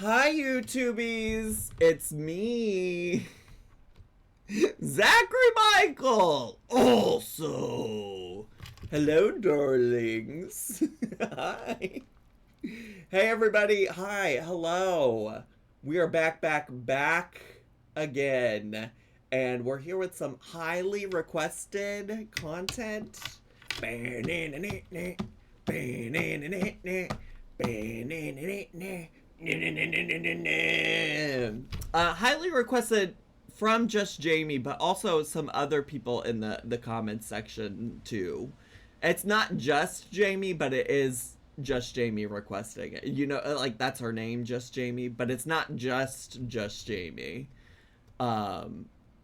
Hi, YouTubies! It's me, Zachary Michael! Also, hello, darlings. Hi. Hey, everybody. Hi. Hello. We are back again. And we're here with some highly requested content. Highly requested from Just Jamie, but also some other people in the comments section too. It's not just Jamie, but it is Just Jamie requesting it. You know, like that's her name, Just Jamie, but it's not just Jamie.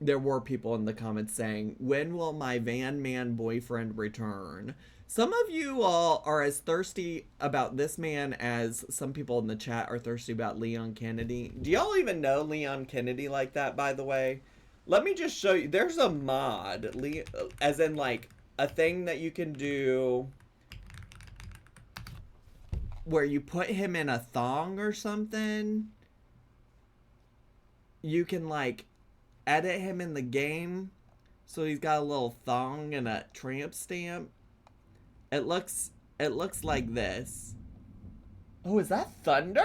There were people in the comments saying, when will my van man boyfriend return? Some of you all are as thirsty about this man as some people in the chat are thirsty about Leon Kennedy. Do y'all even know Leon Kennedy like that, by the way? Let me just show you. There's a mod, as in like a thing that you can do where you put him in a thong or something. You can like edit him in the game so he's got a little thong and a tramp stamp. It looks like this. Oh, is that thunder?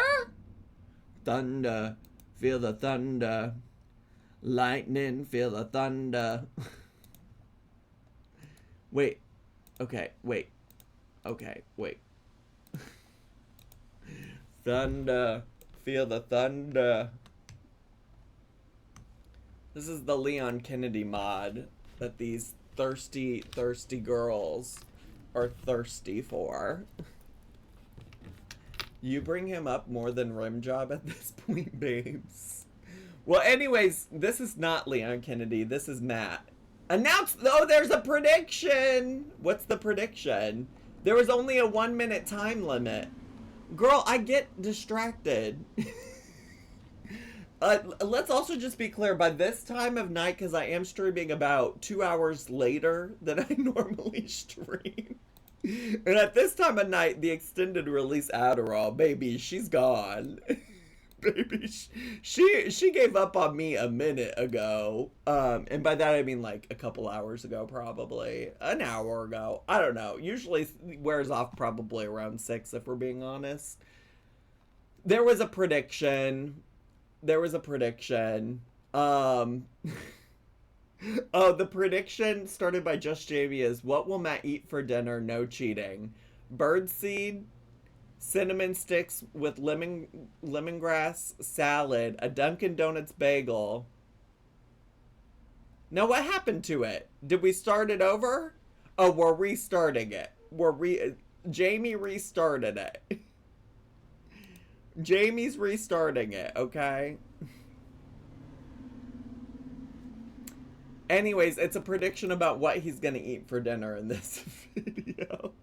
Thunder, feel the thunder. Lightning, feel the thunder. Wait. Okay, wait. Okay, wait. Thunder, feel the thunder. This is the Leon Kennedy mod that these thirsty girls are thirsty for. You bring him up more than Rimjob at this point, babes. Well, anyways, this is not Leon Kennedy. This is Matt. Oh, there's a prediction. What's the prediction? There was only a 1 minute time limit. Girl, I get distracted. Let's also just be clear, by this time of night, because I am streaming about 2 hours later than I normally stream. And at this time of night, the extended release Adderall, baby, she's gone. Baby, she gave up on me a minute ago. And by that I mean like a couple hours ago, probably. An hour ago. I don't know. Usually wears off probably around 6, if we're being honest. There was a prediction. Oh, the prediction started by Just Jamie is, what will Matt eat for dinner? No cheating. Birdseed, cinnamon sticks with lemongrass salad, a Dunkin' Donuts bagel. Now, what happened to it? Did we start it over? Oh, we're restarting it. Jamie restarted it. Jamie's restarting it, okay? Anyways, it's a prediction about what he's gonna eat for dinner in this video.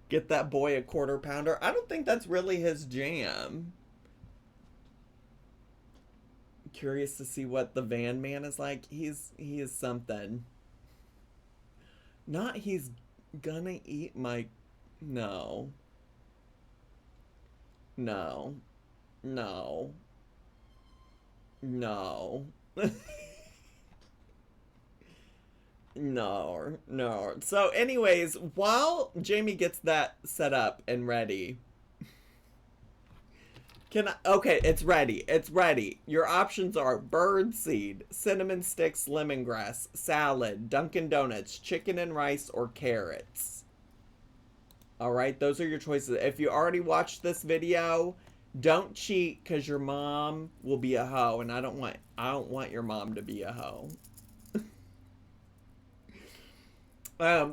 Get that boy a quarter pounder. I don't think that's really his jam. Curious to see what the van man is like. He is something. Not he's gonna eat my... No. No. No. No. No. So anyways, while Jamie gets that set up and ready, okay, it's ready. Your options are birdseed, cinnamon sticks, lemongrass, salad, Dunkin' Donuts, chicken and rice, or carrots. Alright, those are your choices. If you already watched this video, don't cheat, because your mom will be a hoe, and I don't want your mom to be a hoe.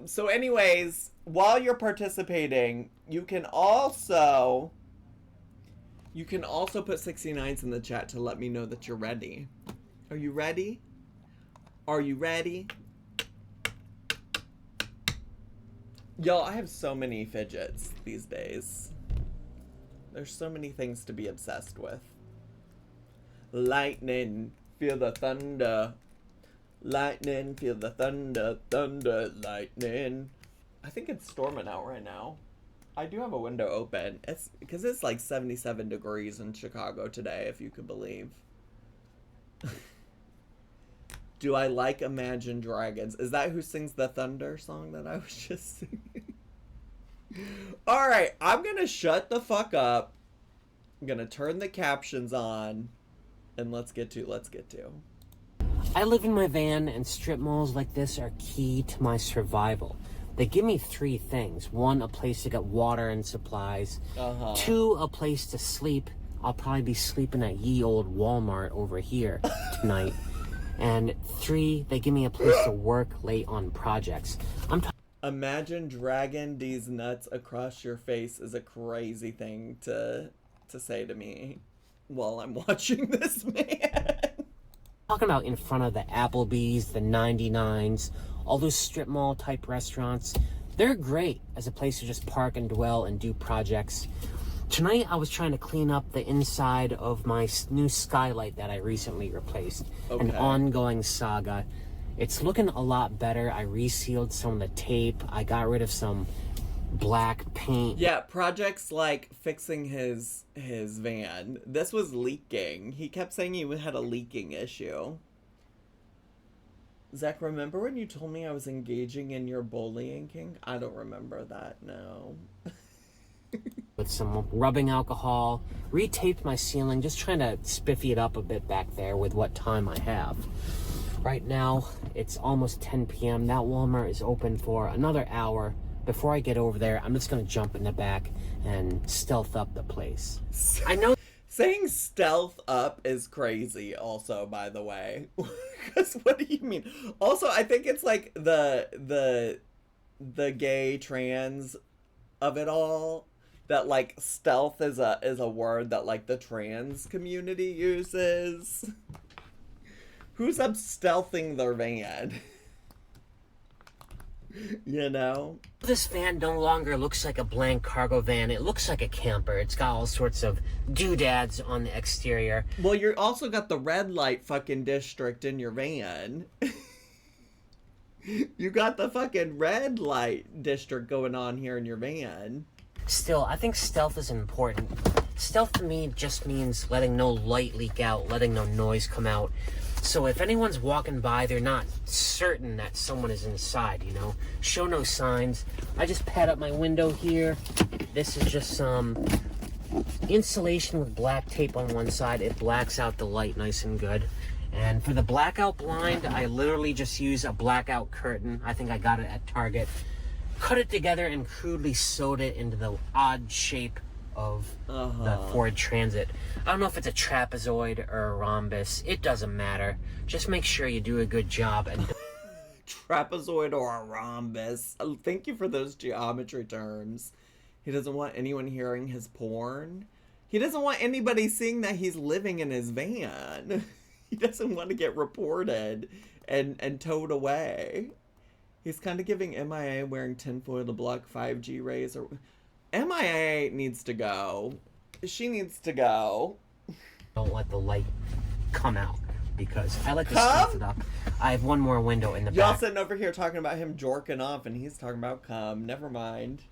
So anyways, while you're participating, you can also put 69s in the chat to let me know that you're ready. Are you ready? Are you ready? Y'all, I have so many fidgets these days. There's so many things to be obsessed with. Lightning, feel the thunder. Lightning, feel the thunder, thunder, lightning. I think it's storming out right now. I do have a window open. It's because it's like 77 degrees in Chicago today, if you could believe. Do I like Imagine Dragons? Is that who sings the Thunder song that I was just singing? Alright, I'm gonna shut the fuck up. I'm gonna turn the captions on. And let's get to. I live in my van, and strip malls like this are key to my survival. They give me 3 things. 1, a place to get water and supplies. 2, a place to sleep. I'll probably be sleeping at ye old Walmart over here tonight. And 3, they give me a place to work late on projects. Imagine dragging these nuts across your face is a crazy thing to say to me while I'm watching this man. Talking about in front of the Applebee's, the 99s, all those strip mall type restaurants. They're great as a place to just park and dwell and do projects. Tonight I was trying to clean up the inside of my new Skylight that I recently replaced. Okay. An ongoing saga. It's looking a lot better. I resealed some of the tape. I got rid of some black paint. Yeah, projects like fixing his van. This was leaking. He kept saying he had a leaking issue. Zach, remember when you told me I was engaging in your bullying, King? I don't remember that, no. With some rubbing alcohol, retaped my ceiling, just trying to spiffy it up a bit back there with what time I have. Right now, it's almost 10 p.m. That Walmart is open for another hour. Before I get over there, I'm just gonna jump in the back and stealth up the place. I know saying stealth up is crazy also, by the way. Because what do you mean? Also, I think it's like the gay trans of it all. That like stealth is a word that like the trans community uses. Who's up stealthing their van? You know? This van no longer looks like a blank cargo van. It looks like a camper. It's got all sorts of doodads on the exterior. Well, you also got the red light fucking district in your van. You got the fucking red light district going on here in your van. Still, I think stealth is important. Stealth to me just means letting no light leak out, letting no noise come out. So if anyone's walking by, they're not certain that someone is inside, you know? Show no signs. I just pad up my window here. This is just some insulation with black tape on one side. It blacks out the light nice and good. And for the blackout blind, I literally just use a blackout curtain. I think I got it at Target. Cut it together and crudely sewed it into the odd shape of the Ford Transit. I don't know if it's a trapezoid or a rhombus. It doesn't matter. Just make sure you do a good job. And trapezoid or a rhombus. Thank you for those geometry terms. He doesn't want anyone hearing his porn. He doesn't want anybody seeing that he's living in his van. He doesn't want to get reported and towed away. He's kind of giving MIA wearing tinfoil to block 5G rays. Or MIA needs to go. She needs to go. Don't let the light come out because I like to stealth it up. I have one more window in the back. Y'all sitting over here talking about him jorking off and he's talking about cum. Never mind.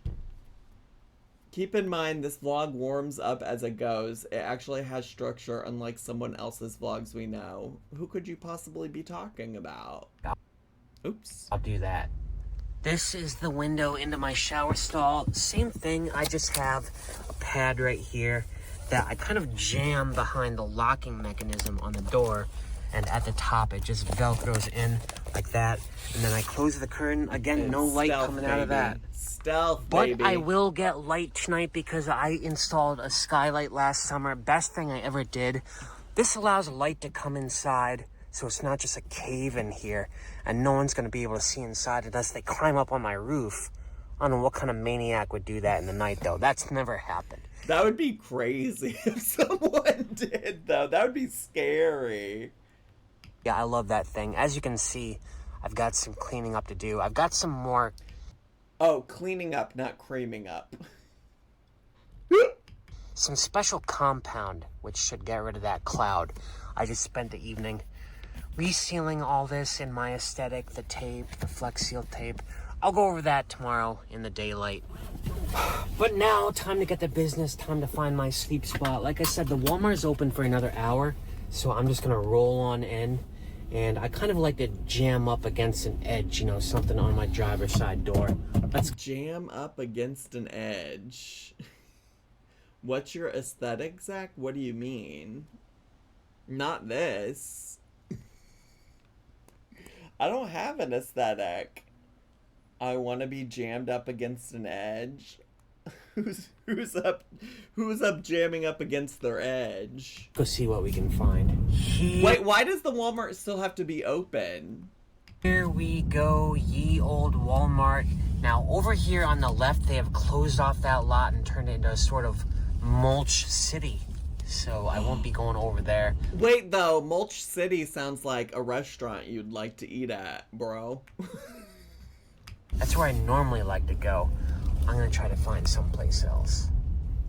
Keep in mind, this vlog warms up as it goes. It actually has structure, unlike someone else's vlogs we know. Who could you possibly be talking about? Oops. I'll do that. This is the window into my shower stall. Same thing, I just have a pad right here that I kind of jam behind the locking mechanism on the door. And at the top, it just velcros in like that. And then I close the curtain. Again, no light coming out of that. Stealth, baby. But I will get light tonight because I installed a Skylight last summer. Best thing I ever did. This allows light to come inside, so it's not just a cave in here. And no one's going to be able to see inside unless they climb up on my roof. I don't know what kind of maniac would do that in the night, though. That's never happened. That would be crazy if someone did, though. That would be scary. Yeah, I love that thing. As you can see, I've got some cleaning up to do. I've got some more... Oh, cleaning up, not creaming up. Some special compound, which should get rid of that cloud. I just spent the evening resealing all this in my aesthetic, the tape, the Flex Seal tape. I'll go over that tomorrow in the daylight. But now, time to get to business, time to find my sleep spot. Like I said, the Walmart's open for another hour, so I'm just gonna roll on in. And I kind of like to jam up against an edge, you know, something on my driver's side door. Let's jam up against an edge. What's your aesthetic, Zach? What do you mean? Not this. I don't have an aesthetic. I want to be jammed up against an edge. Who's up jamming up against their edge? go see what we can find. Wait, why does the Walmart still have to be open? Here we go, ye old Walmart. Now, over here on the left, they have closed off that lot and turned it into a sort of mulch city. So I won't be going over there. Wait, though, Mulch City sounds like a restaurant you'd like to eat at, bro. That's where I normally like to go. I'm gonna try to find someplace else.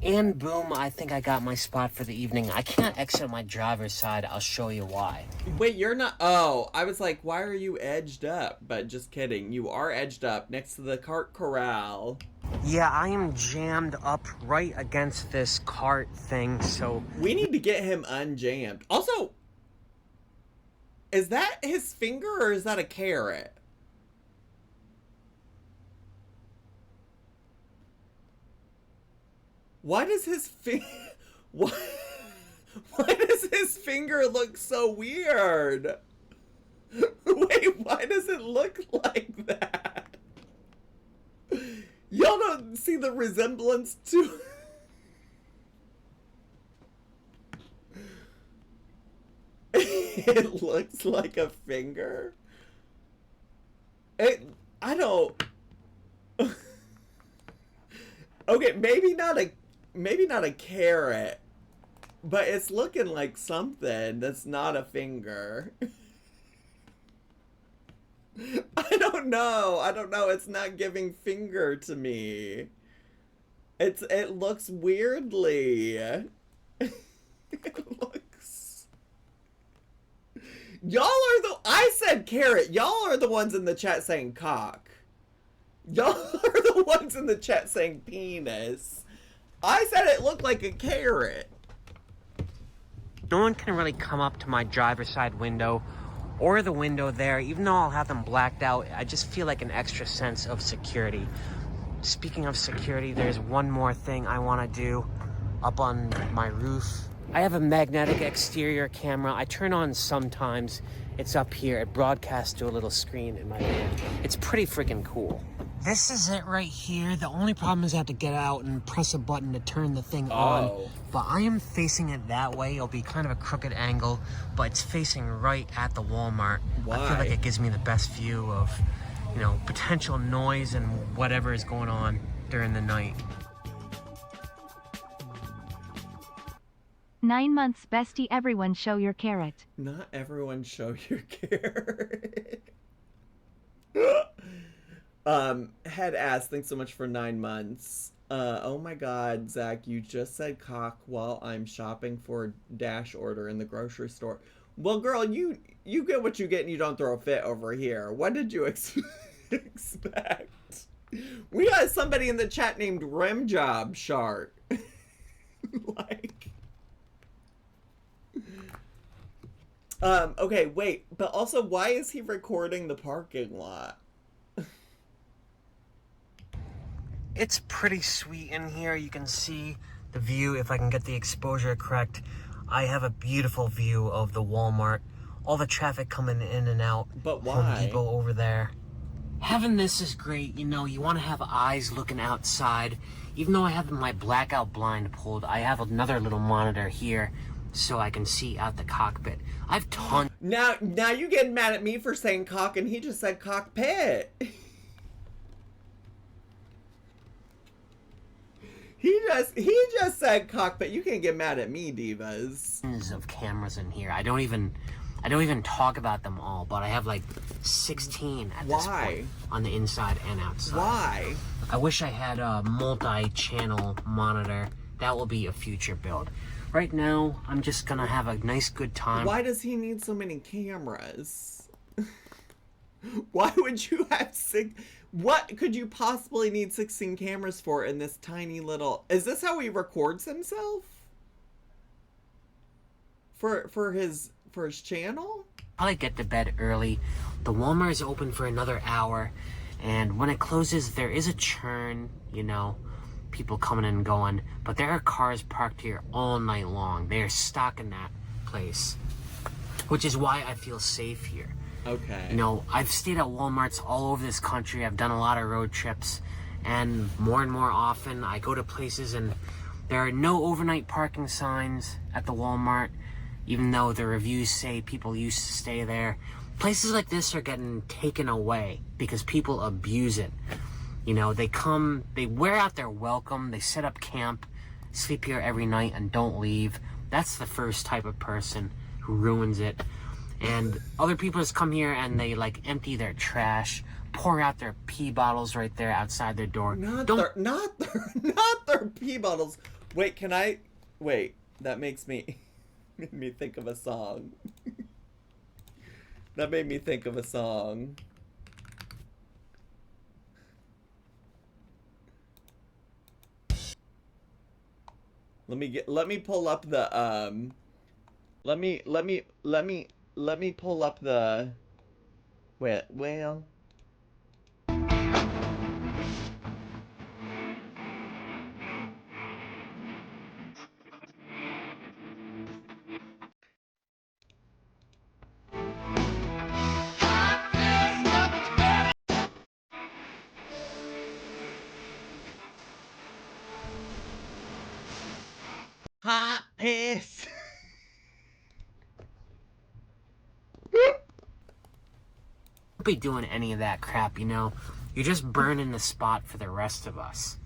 And boom, I think I got my spot for the evening. I can't exit my driver's side. I'll show you why. Wait, you're not... Oh, I was like, why are you edged up? But just kidding. You are edged up next to the cart corral. Yeah, I am jammed up right against this cart thing, so... We need to get him unjammed. Also, is that his finger or is that a carrot? Why does his why does his finger look so weird? Wait, why does it look like that? Y'all don't see the resemblance to... It looks like a finger. I don't... Okay, maybe not a carrot, but it's looking like something that's not a finger. I don't know. It's not giving finger to me. It looks weirdly. It looks... I said carrot. Y'all are the ones in the chat saying cock. Y'all are the ones in the chat saying penis. I said it looked like a carrot. No one can really come up to my driver's side window or the window there. Even though I'll have them blacked out, I just feel like an extra sense of security. Speaking of security, there's one more thing I want to do up on my roof. I have a magnetic exterior camera. I turn on sometimes. It's up here. It broadcasts to a little screen in my van. It's pretty freaking cool. This is it right here. The only problem is I have to get out and press a button to turn the thing on. But I am facing it that way. It'll be kind of a crooked angle, but it's facing right at the Walmart. Why? I feel like it gives me the best view of, you know, potential noise and whatever is going on during the night. 9 months, bestie. Everyone show your carrot. Not everyone show your carrot. Head ass, thanks so much for 9 months. Oh my god, Zach, you just said cock while I'm shopping for a dash order in the grocery store. Well, girl, you get what you get and you don't throw a fit over here. What did you expect? We got somebody in the chat named Rim Job Shark. Like... Okay, wait, but also, why is he recording the parking lot? It's pretty sweet in here. You can see the view if I can get the exposure correct. I have a beautiful view of the Walmart. All the traffic coming in and out. But why? Home Depot over there. Having this is great. You know, you want to have eyes looking outside. Even though I have my blackout blind pulled, I have another little monitor here so I can see out the cockpit. I've tons... Now you getting mad at me for saying cock and he just said cockpit. He just said cockpit. You can't get mad at me, divas. Of cameras in here. I don't even talk about them all, but I have like 16 at this point on the inside and outside. Why? I wish I had a multi-channel monitor. That will be a future build. Right now, I'm just gonna have a nice good time. Why does he need so many cameras? Why would you have What could you possibly need 16 cameras for in this tiny little... Is this how he records himself? For his channel? Probably get to bed early. The Walmart is open for another hour, and when it closes, there is a churn, you know, people coming and going, but there are cars parked here all night long. They are stocking that place, which is why I feel safe here. Okay. You know, I've stayed at Walmarts all over this country. I've done a lot of road trips, and more often I go to places and there are no overnight parking signs at the Walmart, even though the reviews say people used to stay there. Places like this are getting taken away because people abuse it. You know, they come, they wear out their welcome, they set up camp, sleep here every night and don't leave. That's the first type of person who ruins it. And other people just come here and they like empty their trash, pour out their pee bottles right there outside their door. Not their pee bottles. Wait, that makes me made me think of a song. That made me think of a song. Let me pull up the let me pull up the well hot piss. Don't be doing any of that crap, you know. You're just burning the spot for the rest of us.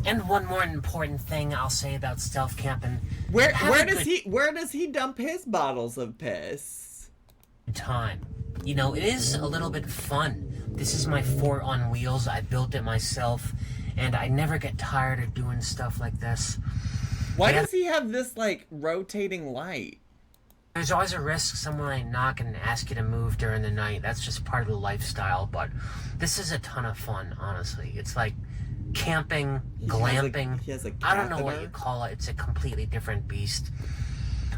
And one more important thing I'll say about stealth camping. Where does he dump his bottles of piss? Time. You know, it is a little bit fun. This is my fort on wheels. I built it myself, and I never get tired of doing stuff like this. Why does he have this, like, rotating light? There's always a risk someone might knock and ask you to move during the night. That's just part of the lifestyle, but this is a ton of fun, honestly. It's like camping, glamping. He has a I don't know what catheter? you call it. It's a completely different beast.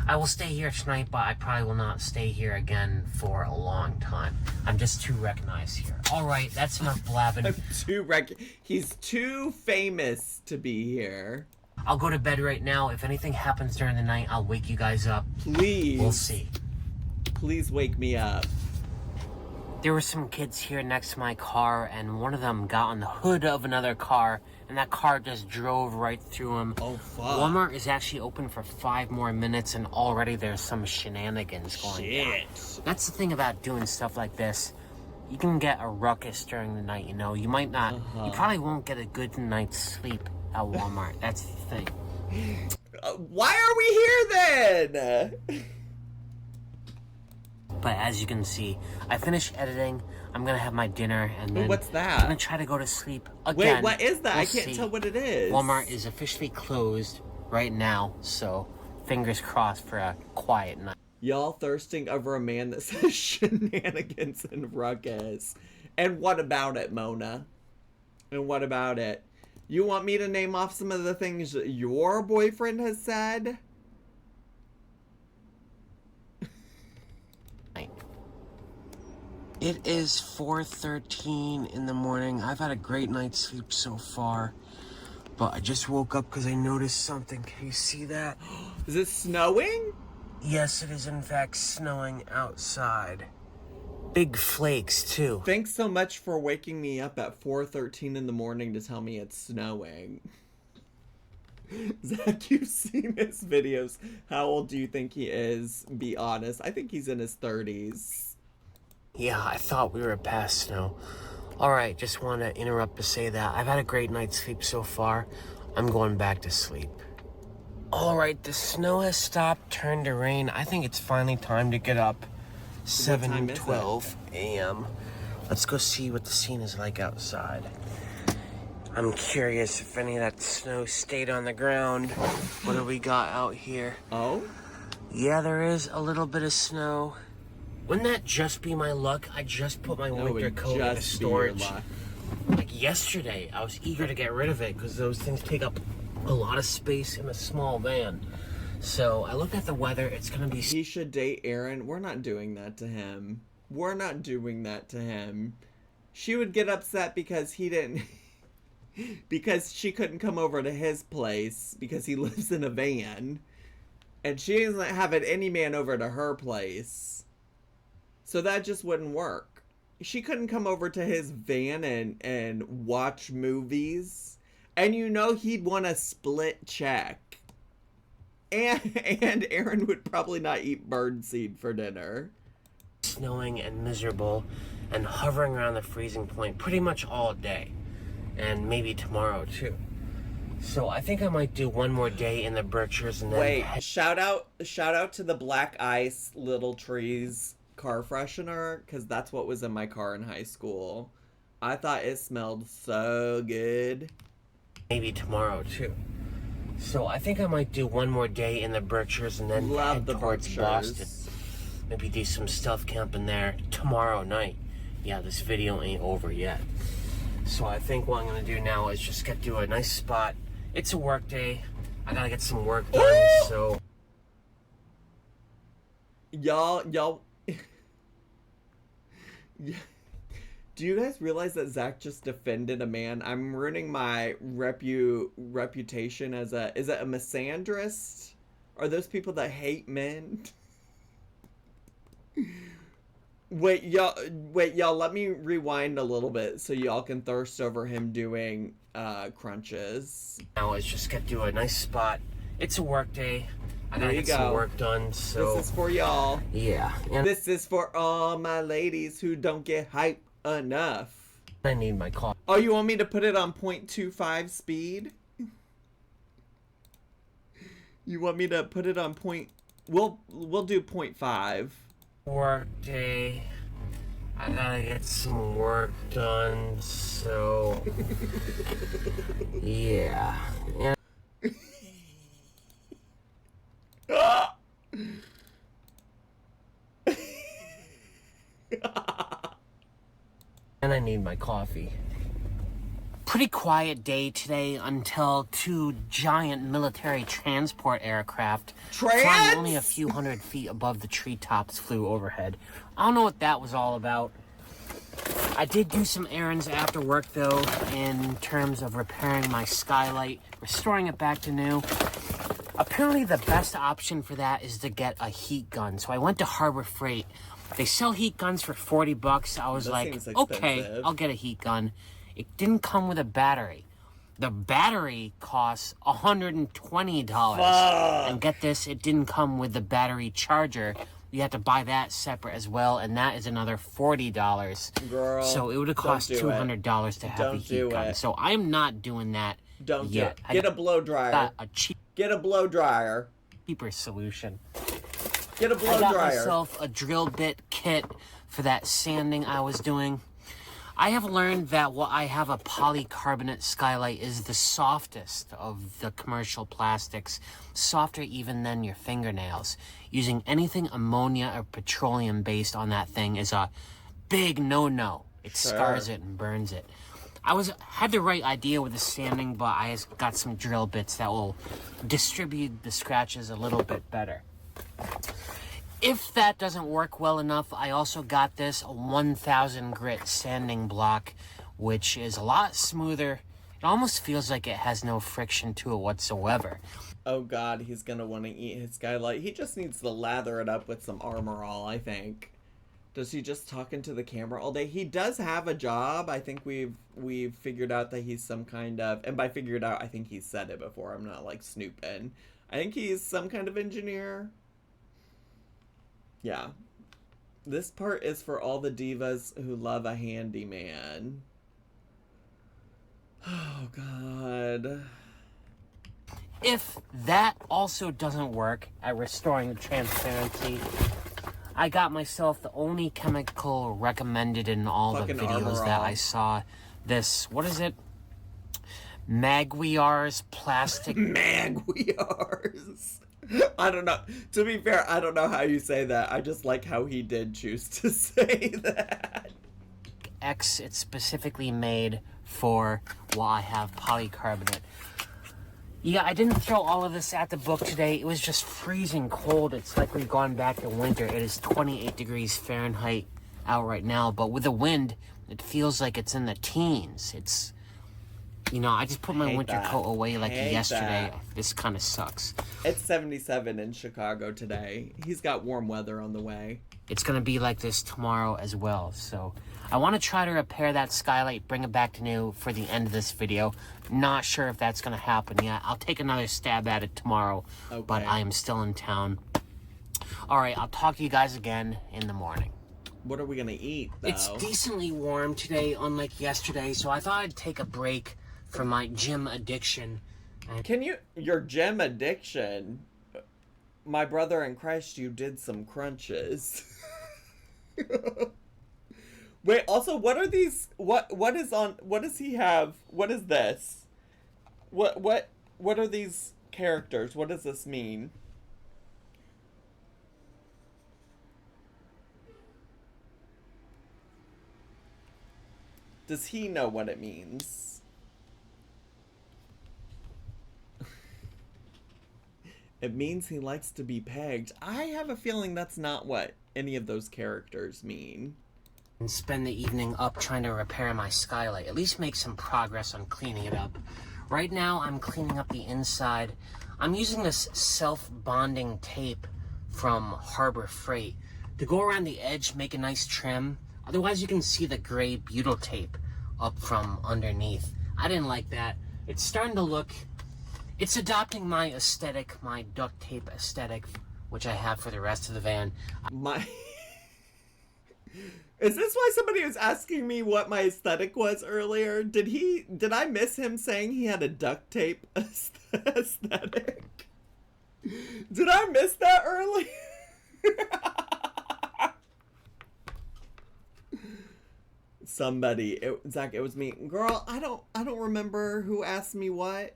I will stay here tonight, but I probably will not stay here again for a long time. I'm just too recognized here. All right, that's enough blabbing. He's too famous to be here. I'll go to bed right now. If anything happens during the night, I'll wake you guys up. Please. We'll see. Please wake me up. There were some kids here next to my car, and one of them got on the hood of another car, and that car just drove right through him. Oh, fuck. Walmart is actually open for 5 more minutes, and already there's some shenanigans going down. That's the thing about doing stuff like this. You can get a ruckus during the night, you know. You might not, you probably won't get a good night's sleep at Walmart. That's the thing. Why are we here then? But as you can see, I finished editing. I'm gonna have my dinner, and then what's that? I'm gonna try to go to sleep again. Wait, what is that? We'll I can't see. tell what it is. Walmart is officially closed right now, so fingers crossed for a quiet night. Y'all thirsting over a man that says shenanigans and ruckus. And what about it, Mona? And what about it? You want me to name off some of the things your boyfriend has said? It is 4:13 in the morning. I've had a great night's sleep so far, but I just woke up because I noticed something. Can you see that? Is it snowing? Yes, it is in fact snowing outside. Big flakes, too. Thanks so much for waking me up at 4:13 in the morning to tell me it's snowing. Zach, you've seen his videos. How old do you think he is? Be honest. I think he's in his 30s. Yeah, I thought we were past snow. Alright, just want to interrupt to say that I've had a great night's sleep so far. I'm going back to sleep. Alright, the snow has stopped, turned to rain. I think it's finally time to get up. 7:12 a.m. Let's go see what the scene is like outside. I'm curious if any of that snow stayed on the ground. What do we got out here? Oh? Yeah, there is a little bit of snow. Wouldn't that just be my luck? I just put my That winter would coat in the just be your storage. luck. Like yesterday, I was eager to get rid of it because those things take up a lot of space in a small van. So I looked at the weather. It's going to be... He should date Aaron. We're not doing that to him. We're not doing that to him. She would get upset because he didn't... because she couldn't come over to his place because he lives in a van. And she isn't having any man over to her place. So that just wouldn't work. She couldn't come over to his van and watch movies. And you know he'd want a split check. And Aaron would probably not eat birdseed for dinner. Snowing and miserable and hovering around the freezing point pretty much all day. And maybe tomorrow too. So I think I might do one more day in the Berkshires and then... Wait, shout out to the Black Ice Little Trees car freshener, because that's what was in my car in high school. I thought it smelled so good. Maybe tomorrow too. So I think I might do one more day in the Berkshires and then Love head the towards Berkshires. Boston. Maybe do some stealth camping there tomorrow night. Yeah, this video ain't over yet. So I think what I'm gonna do now is just get to a nice spot. It's a work day. I gotta get some work done, so... Y'all... Do you guys realize that Zach just defended a man? I'm ruining my reputation as a... Is it a misandrist? Are those people that hate men? Wait, y'all, let me rewind a little bit so y'all can thirst over him doing crunches. Now is just get to a nice spot. It's a work day. I gotta There you get some go. work done, so... This is for y'all. Yeah. And This is for all my ladies who don't get hype enough. I need my coffee. Oh, you want me to put it on 0.25 speed? You want me to put it on point... We'll do 0.5. Work day. I gotta get some work done, so... yeah. And and I need my coffee. Pretty quiet day today until two giant military transport aircraft flying only a few hundred feet above the treetops flew overhead. I don't know what that was all about. I did do some errands after work though, in terms of repairing my Skylight, restoring it back to new. Apparently the best option for that is to get a heat gun. So I went to Harbor Freight. They sell heat guns for $40. I was That like, seems okay, expensive. I'll get a heat gun. It didn't come with a battery. The battery costs $120. And get this, it didn't come with the battery charger. You have to buy that separate as well, and that is another $40. Girl, So it would have cost $200 to have the heat gun. So I'm not doing that Don't yet. do it. Get a blow dryer. got a Get a blow dryer. cheaper solution. Get a blow I got dryer. myself a drill bit kit for that sanding I was doing. I have learned that while I have a polycarbonate Skylight is the softest of the commercial plastics, softer even than your fingernails. Using anything ammonia or petroleum based on that thing is a big no-no. It scars it and burns it. Had the right idea with the sanding, but I got some drill bits that will distribute the scratches a little bit better. If that doesn't work well enough, I also got this 1000 grit sanding block, which is a lot smoother. It almost feels like it has no friction to it whatsoever. Oh god, he's gonna want to eat his Skylight. He just needs to lather it up with some Armor All, I think. Does he just talk into the camera all day? He does have a job. I think we've figured out that he's some kind of... And by figured out, I think he's said it before. I'm not, like, snooping. I think he's some kind of engineer. Yeah. This part is for all the divas who love a handyman. Oh, God. If that also doesn't work at restoring transparency, I got myself the only chemical recommended in all Fucking the videos Armor that All. I saw. This, what is it? Maguiar's plastic... Maguiars. I don't know. To be fair, I don't know how you say that. I just like how he did choose to say that. X, it's specifically made for while I have polycarbonate. Yeah, I didn't throw all of this at the book today. It was just freezing cold. It's like we've gone back to winter. It is 28 degrees Fahrenheit out right now, but with the wind, it feels like it's in the teens. It's, you know, I just put my winter coat away like yesterday. This kind of sucks. It's 77 in Chicago today. He's got warm weather on the way. It's going to be like this tomorrow as well, so I want to try to repair that skylight, bring it back to new for the end of this video. Not sure if that's going to happen yet. I'll take another stab at it tomorrow, but I am still in town. All right, I'll talk to you guys again in the morning. What are we going to eat, though? It's decently warm today, unlike yesterday, so I thought I'd take a break from my gym addiction. Your gym addiction? My brother in Christ, you did some crunches. Wait, also, what are these? What does he have? What is this? What are these characters? What does this mean? Does he know what it means? It means he likes to be pegged. I have a feeling that's not what any of those characters mean. And spend the evening up trying to repair my skylight. At least make some progress on cleaning it up. Right now, I'm cleaning up the inside. I'm using this self-bonding tape from Harbor Freight to go around the edge, make a nice trim. Otherwise, you can see the gray butyl tape up from underneath. I didn't like that. It's starting to look... It's adopting my aesthetic, my duct tape aesthetic, which I have for the rest of the van. Is this why somebody was asking me what my aesthetic was earlier? Did I miss him saying he had a duct tape aesthetic? Did I miss that earlier? Zach, it was me. Girl, I don't remember who asked me what.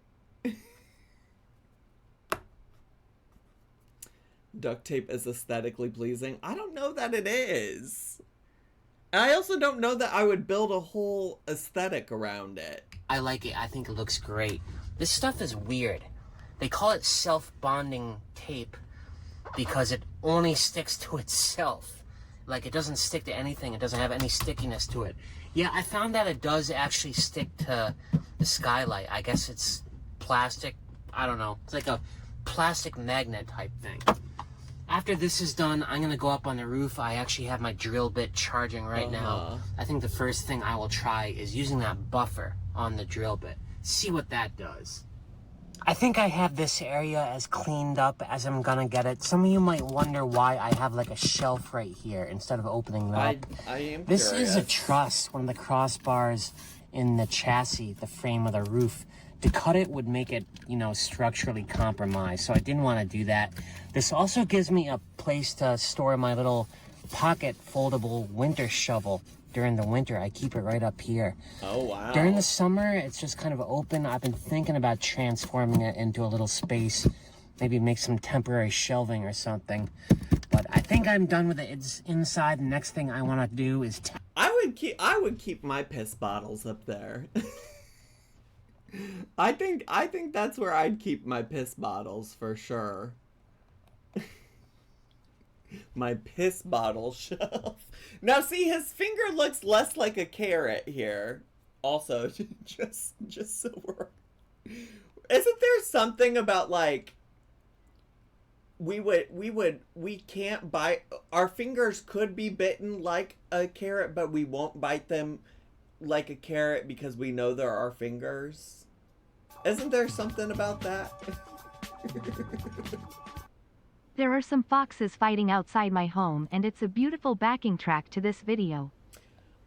Duct tape is aesthetically pleasing. I don't know that it is. I also don't know that I would build a whole aesthetic around it. I like it. I think it looks great. This stuff is weird. They call it self-bonding tape because it only sticks to itself. Like, it doesn't stick to anything. It doesn't have any stickiness to it. Yeah, I found that it does actually stick to the skylight. I guess it's plastic. I don't know. It's like a plastic magnet type thing. After this is done, I'm going to go up on the roof. I actually have my drill bit charging right now. I think the first thing I will try is using that buffer on the drill bit. See what that does. I think I have this area as cleaned up as I'm going to get it. Some of you might wonder why I have like a shelf right here instead of opening it up. I am This curious. is a truss, one of the crossbars in the chassis, the frame of the roof. To cut it would make it, you know, structurally compromised, so I didn't want to do that. This also gives me a place to store my little pocket foldable winter shovel during the winter. I keep it right up here. Oh, wow. During the summer, it's just kind of open. I've been thinking about transforming it into a little space, maybe make some temporary shelving or something. But I think I'm done with it. It's inside. The next thing I want to do is... I would keep my piss bottles up there. I think that's where I'd keep my piss bottles for sure. My piss bottle shelf. Now see, his finger looks less like a carrot here. Also, just so we're... Isn't there something about like we can't bite, our fingers could be bitten like a carrot, but we won't bite them like a carrot because we know they're our fingers? Isn't there something about that? There are some foxes fighting outside my home, and it's a beautiful backing track to this video.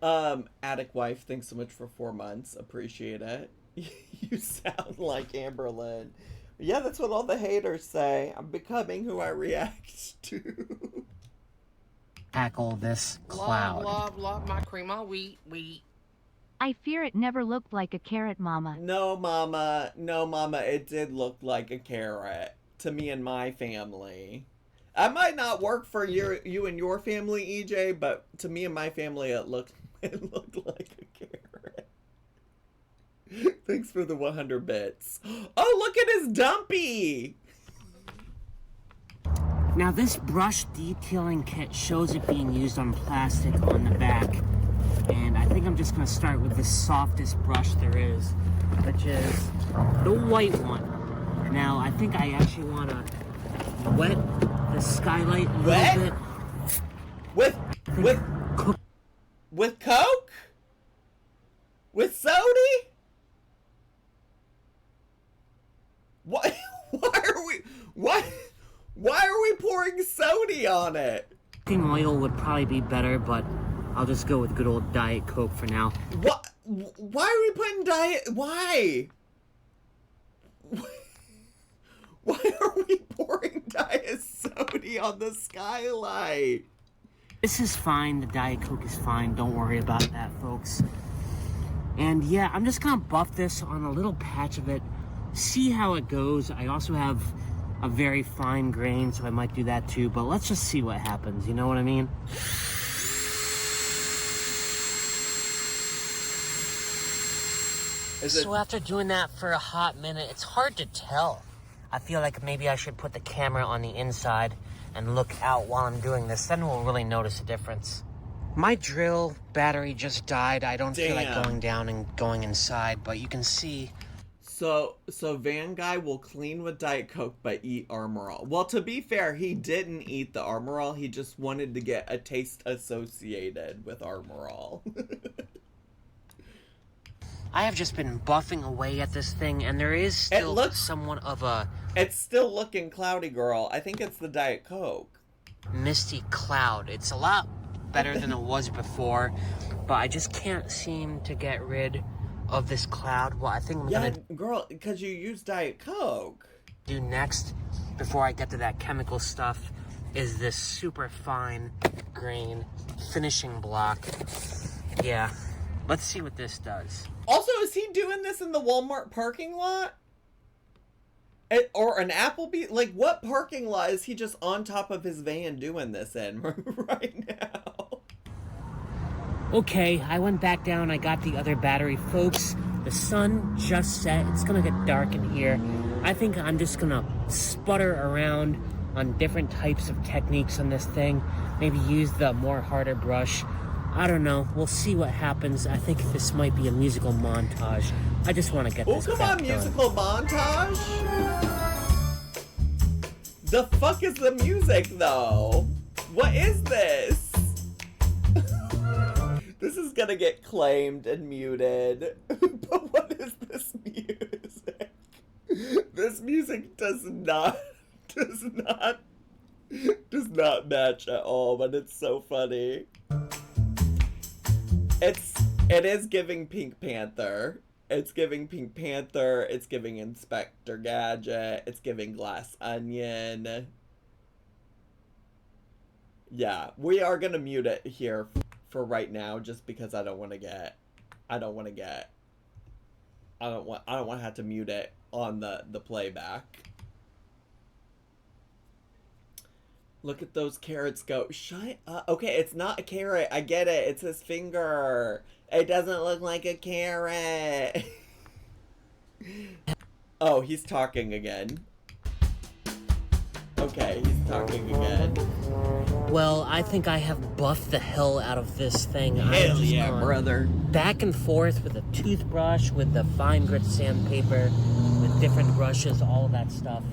Attic Wife, thanks so much for 4 months. Appreciate it. You sound like Amberlynn. Yeah, that's what all the haters say. I'm becoming who I react to. Tackle this cloud. Love my cream. Wheat. I fear it never looked like a carrot, Mama. No, Mama. No, Mama. It did look like a carrot. to me and my family. I might not work for you and your family, EJ, but to me and my family, it looked like a carrot. Thanks for the 100 bits. Oh, look at his dumpy! Now this brush detailing kit shows it being used on plastic on the back. And I think I'm just gonna start with the softest brush there is, which is the white one. Now I think I actually wanna wet the Skylight a little bit. With Coke? With sody? Why are we pouring sody on it? Oil would probably be better, but I'll just go with good old Diet Coke for now. What? Why are we putting why? Why are we pouring diet soda on the Skylight? This is fine. The Diet Coke is fine. Don't worry about that, folks. And yeah, I'm just gonna buff this on a little patch of it. See how it goes. I also have a very fine grain, so I might do that too. But let's just see what happens. You know what I mean? So after doing that for a hot minute, it's hard to tell. I feel like maybe I should put the camera on the inside and look out while I'm doing this. Then we'll really notice a difference. My drill battery just died. I don't feel like going down and going inside, but you can see. So Van Guy will clean with Diet Coke but eat Armor All. Well, to be fair, he didn't eat the Armor All. He just wanted to get a taste associated with Armor All. I have just been buffing away at this thing, and there is still somewhat of a... It's still looking cloudy, girl. I think it's the Diet Coke. Misty cloud. It's a lot better than it was before, but I just can't seem to get rid of this cloud. Well, I think I'm gonna... girl, because you use Diet Coke. Do next, before I get to that chemical stuff, is this super fine grain finishing block. Yeah, let's see what this does. Also, is he doing this in the Walmart parking lot? Or an Applebee? Like, what parking lot is he just on top of his van doing this in right now? Okay, I went back down, I got the other battery. Folks, the sun just set, it's gonna get dark in here. I think I'm just gonna sputter around on different types of techniques on this thing. Maybe use the more harder brush. I don't know. We'll see what happens. I think this might be a musical montage. I just want to get this come on, musical montage? The fuck is the music, though? What is this? This is gonna get claimed and muted. But what is this music? This music does not match at all, but it's so funny. It is giving Pink Panther. It's giving Pink Panther. It's giving Inspector Gadget. It's giving Glass Onion. Yeah, we are gonna mute it here for right now, just because I don't want to have to mute it on the playback. Look at those carrots go. Shut up. Okay, it's not a carrot. I get it. It's his finger. It doesn't look like a carrot. Oh, he's talking again. Okay, he's talking again. Well, I think I have buffed the hell out of this thing. Hell yeah, brother. Back and forth with a toothbrush, with the fine grit sandpaper, with different brushes, all of that stuff.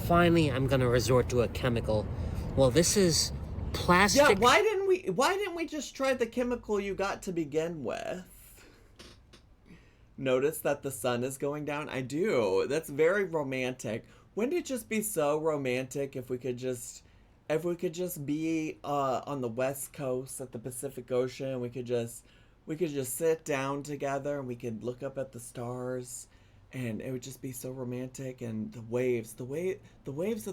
Finally, I'm gonna resort to a chemical. Well, this is plastic. Yeah, why didn't we just try the chemical you got to begin with? Notice that the sun is going down? I do. That's very romantic. Wouldn't it just be so romantic if we could just be on the West Coast at the Pacific Ocean? We could just sit down together and we could look up at the stars, and it would just be so romantic. And the waves of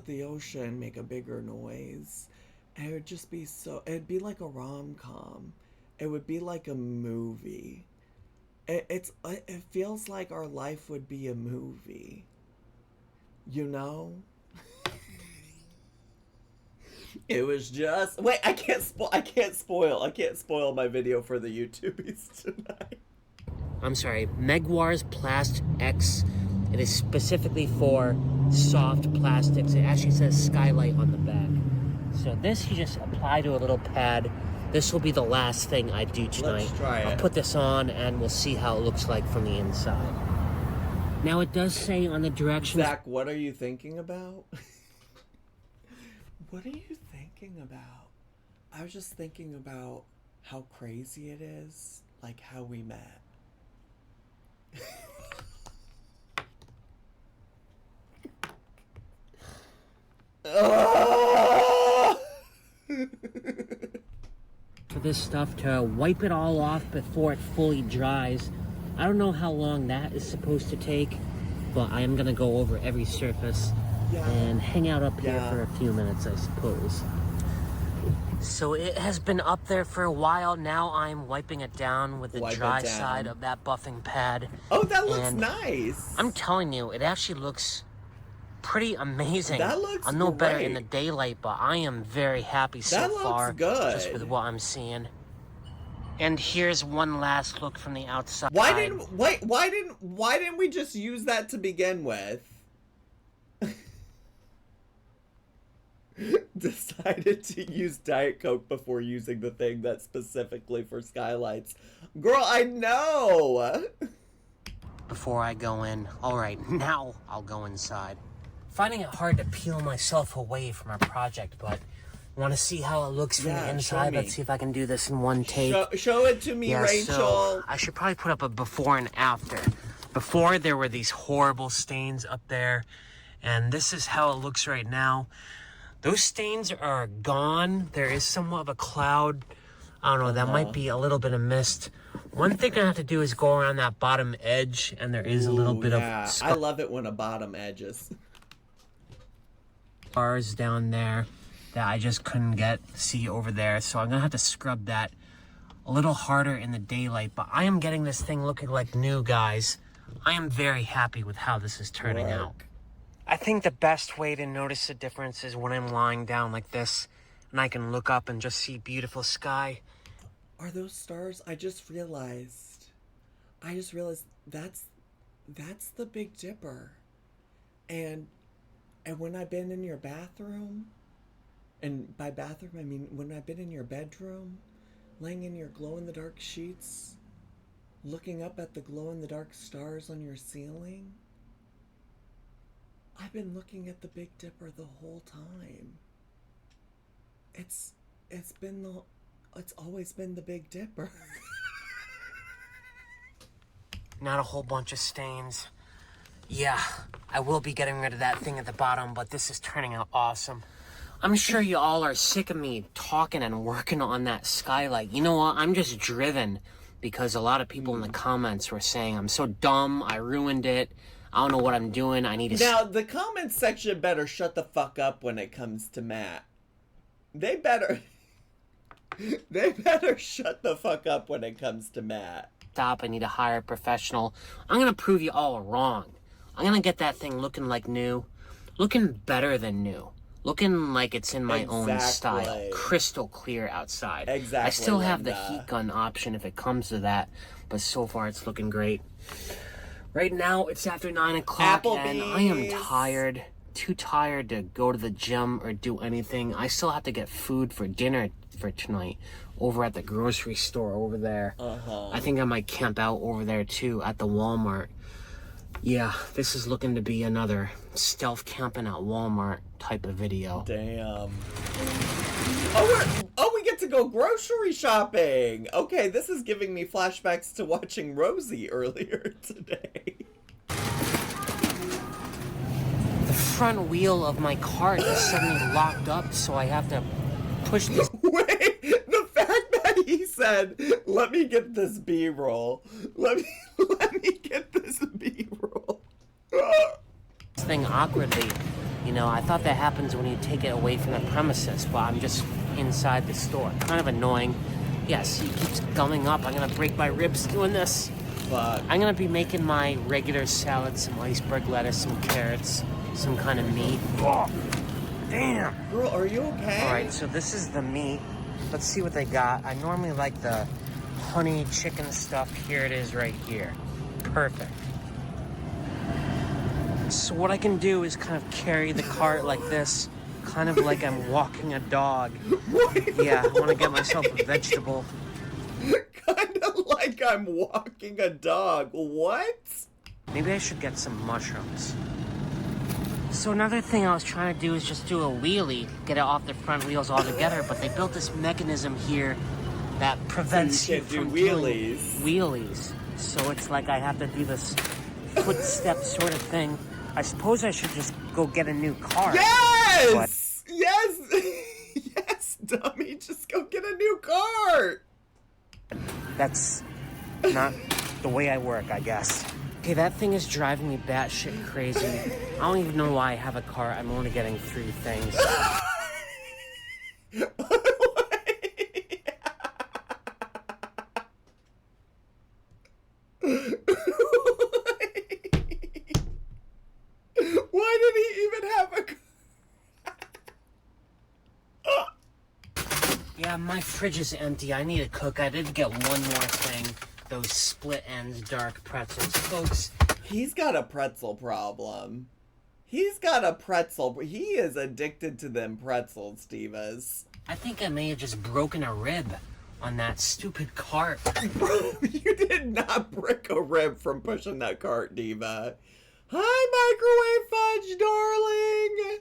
the ocean make a bigger noise. And it would just be it'd be like a rom-com. It would be like a movie. It feels like our life would be a movie. You know? It was just wait. I can't spoil my video for the YouTubies tonight. I'm sorry, Megwar's Plast X. It is specifically for soft plastics. It actually says Skylight on the back. So this you just apply to a little pad. This will be the last thing I do tonight. Let's try it. I'll put this on and we'll see how it looks like from the inside. Now it does say on the directions... Zach, what are you thinking about? What are you thinking about? I was just thinking about how crazy it is, like how we met. For this stuff to wipe it all off before it fully dries. I don't know how long that is supposed to take, but I am gonna go over every surface and hang out up here for a few minutes, I suppose. So it has been up there for a while. Now I'm wiping it down with the dry side of that buffing pad. Oh, that looks nice. I'm telling you, it actually looks pretty amazing. That looks I'm no better in great. the daylight, but I am very happy so That looks far good. just with what I'm seeing. And here's one last look from the outside. Why didn't we just use that to begin with? Decided to use Diet Coke before using the thing that's specifically for skylights. Girl, I know! Before I go in. Alright, now I'll go inside. Finding it hard to peel myself away from our project, but want to see how it looks from the inside. Let's see if I can do this in one take. Show it to me, Rachel. So I should probably put up a before and after. Before, there were these horrible stains up there, and this is how it looks right now. Those stains are gone. There is somewhat of a cloud. I don't know, that might be a little bit of mist. One thing I have to do is go around that bottom edge, and there is a little bit of... I love it when a bottom edges. Scars down there that I just couldn't see over there. So I'm gonna have to scrub that a little harder in the daylight. But I am getting this thing looking like new, guys. I am very happy with how this is turning out. I think the best way to notice the difference is when I'm lying down like this and I can look up and just see beautiful sky. Are those stars? I just realized that's the Big Dipper. And when I've been in your bathroom, and by bathroom I mean when I've been in your bedroom, laying in your glow-in-the-dark sheets, looking up at the glow-in-the-dark stars on your ceiling, I've been looking at the Big Dipper the whole time. It's always been the Big Dipper. Not a whole bunch of stains. Yeah, I will be getting rid of that thing at the bottom, but this is turning out awesome. I'm sure you all are sick of me talking and working on that skylight. You know what? I'm just driven because a lot of people in the comments were saying I'm so dumb, I ruined it, I don't know what I'm doing, I need to... Now, the comments section better shut the fuck up when it comes to Matt. They better shut the fuck up when it comes to Matt. Stop, I need to hire a professional. I'm gonna prove you all wrong. I'm gonna get that thing looking like new. Looking better than new. Looking like it's in my own style. Crystal clear outside. Exactly. I still have the heat gun option if it comes to that, but so far it's looking great. Right now it's after 9 o'clock and I am tired. Too tired to go to the gym or do anything. I still have to get food for dinner for tonight over at the grocery store over there. I think I might camp out over there too at the Walmart. Yeah, this is looking to be another stealth camping at Walmart type of video. Damn. We get to go grocery shopping. Okay, this is giving me flashbacks to watching Rosie earlier today. The front wheel of my cart is suddenly locked up, so I have to push this. Wait, the fact that he said, "Let me get this B-roll. Let me get this B-roll." Thing awkwardly, you know, I thought that happens when you take it away from the premises, but I'm just inside the store. Kind of annoying. Yes, he keeps gumming up. I'm gonna break my ribs doing this. Fuck. I'm gonna be making my regular salad, some iceberg lettuce, some carrots, some kind of meat. Damn. Girl, are you okay? Alright, so this is the meat. Let's see what they got. I normally like the honey chicken stuff. Here it is right here. Perfect. So what I can do is kind of carry the cart like this, kind of like I'm walking a dog. Yeah, I want to get myself a vegetable. Kind of like I'm walking a dog. What? Maybe I should get some mushrooms. So another thing I was trying to do is just do a wheelie, get it off the front wheels altogether, but they built this mechanism here that prevents you from doing wheelies. So it's like I have to do this footstep sort of thing. I suppose I should just go get a new car. Yes! Yes! Yes, dummy, just go get a new car! That's not the way I work, I guess. Okay, that thing is driving me batshit crazy. I don't even know why I have a car. I'm only getting 3 things. Why did he even have a car? Yeah, my fridge is empty. I need to cook. I did get one more thing. Those split ends dark pretzels. Folks, He's got a pretzel problem. He's got a pretzel. He is addicted to them pretzels, Divas. I think I may have just broken a rib on that stupid cart. You did not break a rib from pushing that cart, Diva. Hi, microwave fudge, darling.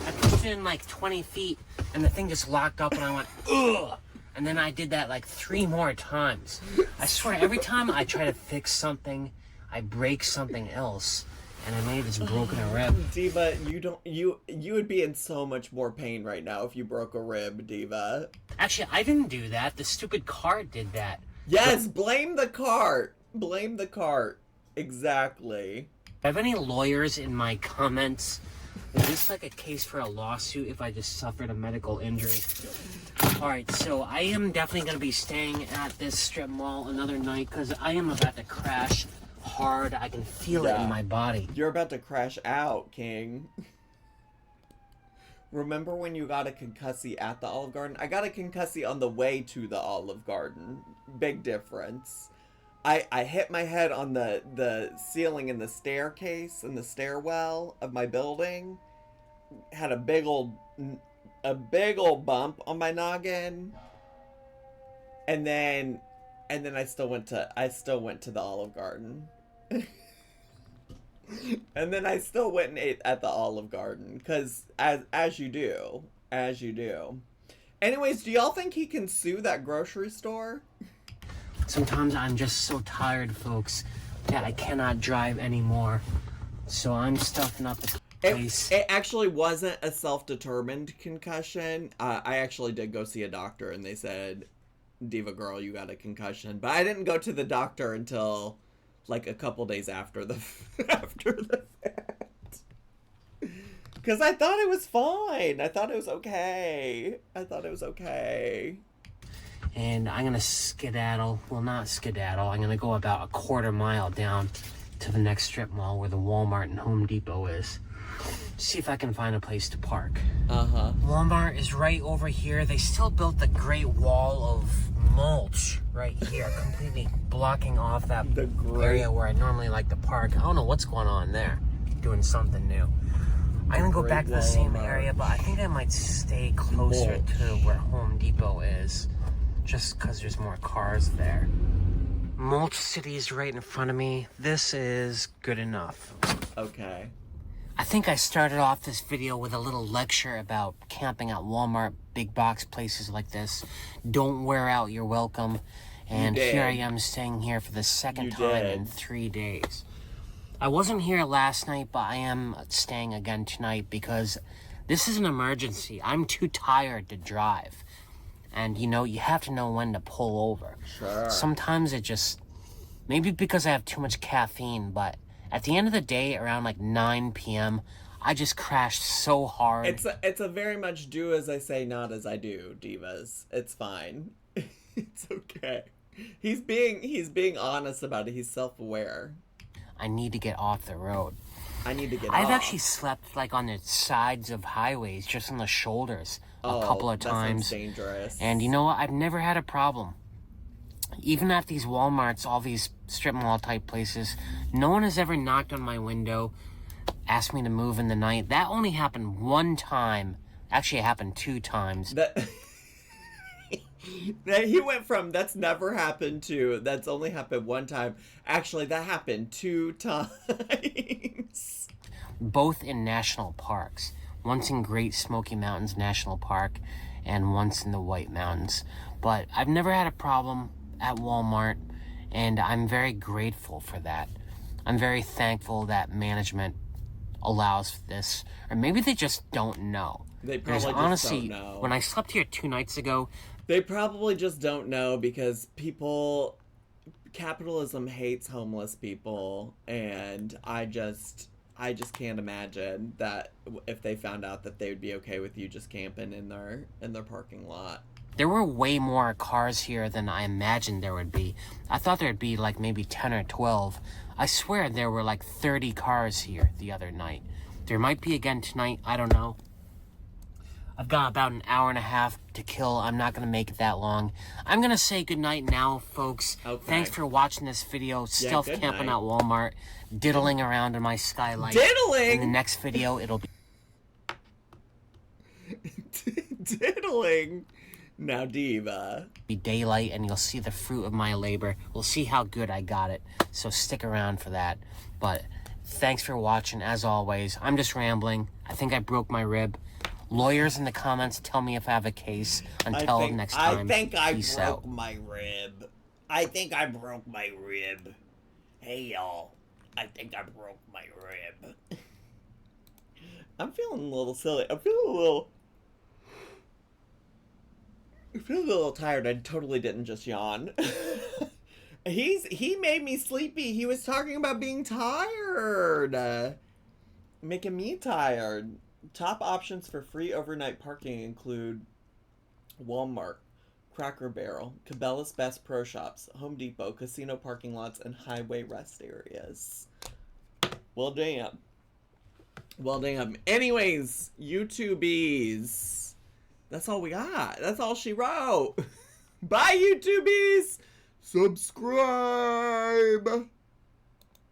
I pushed it in like 20 feet, and the thing just locked up, and I went, ugh! And then I did that like 3 more times. I swear, every time I try to fix something, I break something else, and I may have just broken a rib. Diva, you would be in so much more pain right now if you broke a rib, Diva. Actually, I didn't do that. The stupid cart did that. Yes, blame the cart. Blame the cart. Exactly. Do I have any lawyers in my comments? Is this like a case for a lawsuit if I just suffered a medical injury? Alright, so I am definitely going to be staying at this strip mall another night because I am about to crash hard. I can feel it in my body. You're about to crash out, King. Remember when you got a concussy at the Olive Garden? I got a concussy on the way to the Olive Garden. Big difference. I hit my head on the ceiling in the staircase, in the stairwell of my building. Had a big old bump on my noggin. And then I still went to the Olive Garden. And then I still went and ate at the Olive Garden, cuz as you do. Anyways, do y'all think he can sue that grocery store? Sometimes I'm just so tired, folks, that I cannot drive anymore. So I'm stuffing up the place. It actually wasn't a self-determined concussion. I actually did go see a doctor, and they said, Diva girl, you got a concussion. But I didn't go to the doctor until like a couple days after the fact. Because I thought it was fine. I thought it was okay. And I'm gonna skedaddle. Well, not skedaddle. I'm gonna go about a quarter mile down to the next strip mall where the Walmart and Home Depot is. See if I can find a place to park. Walmart is right over here. They still built the great wall of mulch right here, completely blocking off that area where I normally like to park. I don't know what's going on there. Doing something new. I'm gonna go back to the same area, but I think I might stay closer to where Home Depot is. Just because there's more cars there. Mulch City is right in front of me. This is good enough. Okay. I think I started off this video with a little lecture about camping at Walmart, big box places like this. Don't wear out your welcome. And here I am staying here for the second time in 3 days. I wasn't here last night, but I am staying again tonight because this is an emergency. I'm too tired to drive. And, you know, you have to know when to pull over. Sure. Sometimes it just... Maybe because I have too much caffeine, but at the end of the day, around like 9 p.m., I just crashed so hard. It's a very much do as I say, not as I do, Divas. It's fine. It's okay. He's being honest about it. He's self-aware. I need to get off the road. I need to get I've off. actually slept like on the sides of highways, just on the shoulders a couple of times. That sounds dangerous. And you know what? I've never had a problem. Even at these Walmarts, all these strip mall type places, no one has ever knocked on my window, asked me to move in the night. That only happened one time. Actually, it happened 2 times. That he went from that's never happened to that's only happened 1 time. Actually, that happened 2 times. Both in national parks. Once in Great Smoky Mountains National Park and once in the White Mountains. But I've never had a problem at Walmart, and I'm very grateful for that. I'm very thankful that management allows for this. Or maybe they just don't know. They probably just honestly, don't know. When I slept here 2 nights ago, They probably just don't know because capitalism hates homeless people, and I just can't imagine that if they found out that they would be okay with you just camping in their parking lot. there were way more cars here than I imagined there would be. I thought there'd be like maybe 10 or 12. I swear there were like 30 cars here the other night. There might be again tonight, I don't know. I've got about an hour and a half to kill. I'm not going to make it that long. I'm going to say goodnight now, folks. Okay. Thanks for watching this video. Stealth good camping night. at Walmart. Diddling around in my Skylight. Diddling? In the next video, it'll be... Diddling. Now, Diva. be daylight, and you'll see the fruit of my labor. We'll see how good I got it. So stick around for that. But thanks for watching, as always. I'm just rambling. I think I broke my rib. Lawyers in the comments, tell me if I have a case. Until next time, I think I peace broke out. my rib. I think I broke my rib. Hey, y'all. I think I broke my rib. I'm feeling a little silly. I'm feeling a little tired. I totally didn't just yawn. He made me sleepy. He was talking about being tired. Making me tired. Top options for free overnight parking include Walmart, Cracker Barrel, Cabela's Best Pro Shops, Home Depot, casino parking lots, and highway rest areas. Well, damn. Well, damn. Anyways, YouTubies. That's all we got. That's all she wrote. Bye, YouTubies. Subscribe.